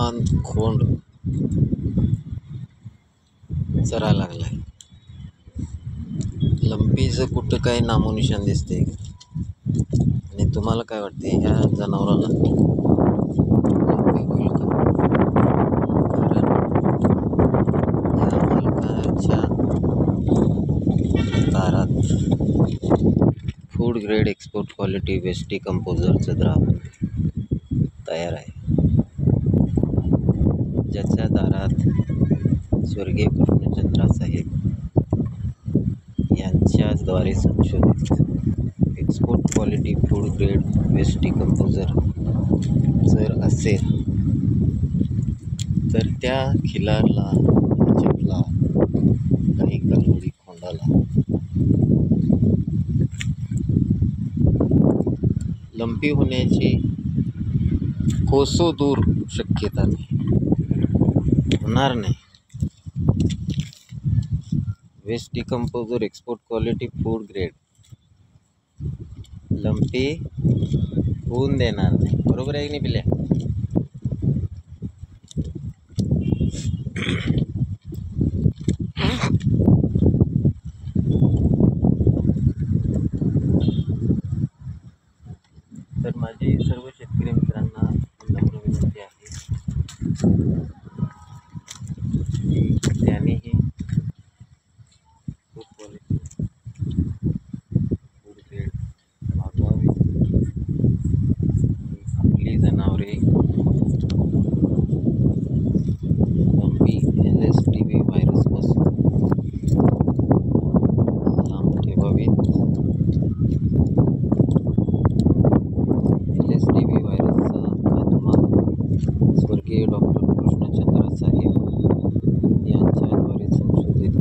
निवांत खोंड चरा लागलाय. लंपीचं कुठं काही नामोनिशान दिसते. आणि तुम्हाला काय वाटते ह्या जनावराला लंपी होईल का? कारण या मालकाच्या दारात food grade export quality waste डिकम्पोजरचं द्रावण तयार आहे, ज्याच्या दारात स्वर्गीय कृष्णचंद्र साहेब यांच्याद्वारे संशोधित export quality food grade waste decomposer जर असेल तर त्या खिलारला चपला काही कालवडी खोंडाला लंपी होण्याची कोसो दूर शक्यता नाही, होणार नाही. Waste decomposer export quality food grade lumpy होऊन देणार नाही. बरोबर आहे की नाही पिल्या? तर माझी सर्व शेतकरी मित्रांना नम्र विनंती आहे की त्यानेही फूड क्वालिटी फूड ग्रेड मागवावी. आपली जनावरे लंपी LSTV व्हायरसपासून लांब ठेवावीत. LSTV व्हायरसचा खात्मा स्वर्गीय डॉक्टर कृष्णचंद्र साहेब यांच्याद्वारे संशोधित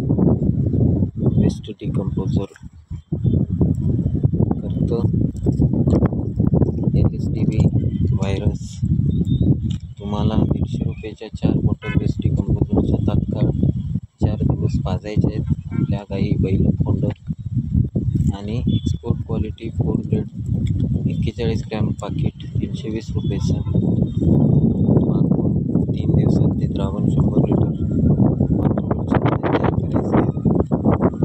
वेस्ट डिकम्पोजर करतं. LSTV व्हायरस तुम्हाला 150 रुपयाच्या 4 बॉटल वेस्ट डिकम्पोजरच्या तात्काळ 4 दिवस पाजायचे आहेत. आपल्या गाई बैल खोंड आणि export quality food grade 41 gram पाकिट 320 रुपयाचं मागवून 3 दिवसात ते द्रावण 100 लिटर वॉटरच्या तयार करायचं आहे.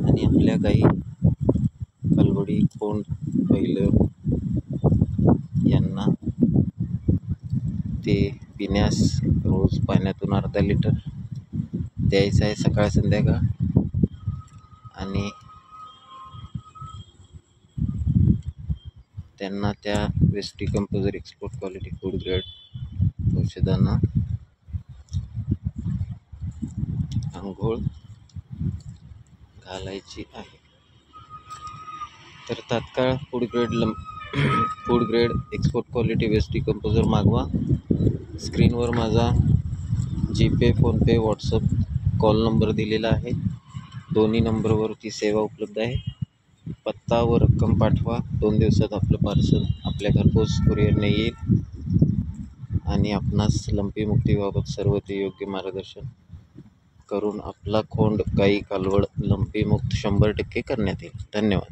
आणि आपल्या गाई कालवडी खोंड बैल यांना ते पिण्यास रोज पाण्यातून अर्धा लिटर द्यायचं आहे सकाळ संध्याकाळ. आणि त्यांना त्या waste decomposer export quality food grade औषधांना आंघोळ घालायची आहे. तर तात्काळ food grade export quality waste decomposer मागवा. स्क्रीनवर माझा GPay, PhonePe, WhatsApp call number दिलेला आहे. दोन्ही नंबरवरती सेवा उपलब्ध आहे. पत्ता व रक्कम पाठवा. 2 दिवसात आपलं पार्सल आपल्या घरपोच कुरिअरने येईल आणि आपणास लंपी मुक्तीबाबत सर्व ते योग्य मार्गदर्शन करून आपला खोंड गाई कालवड लंपी मुक्त 100% करण्यात येईल. धन्यवाद.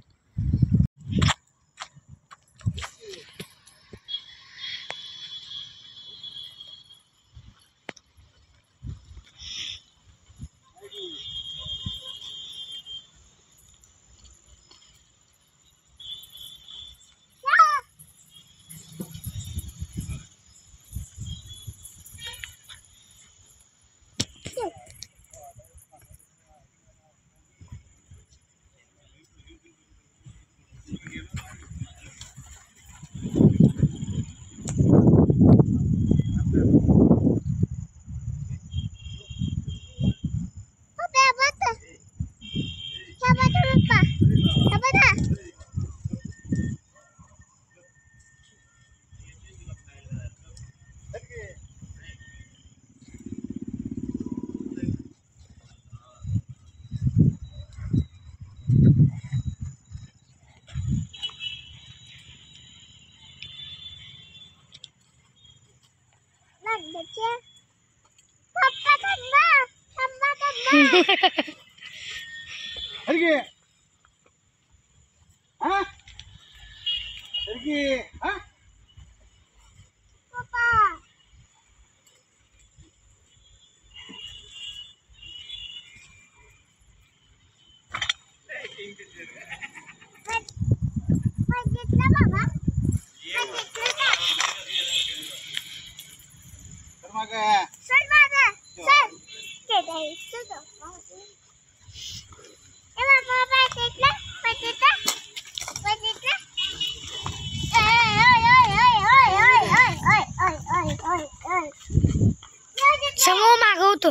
समूह मागवतो.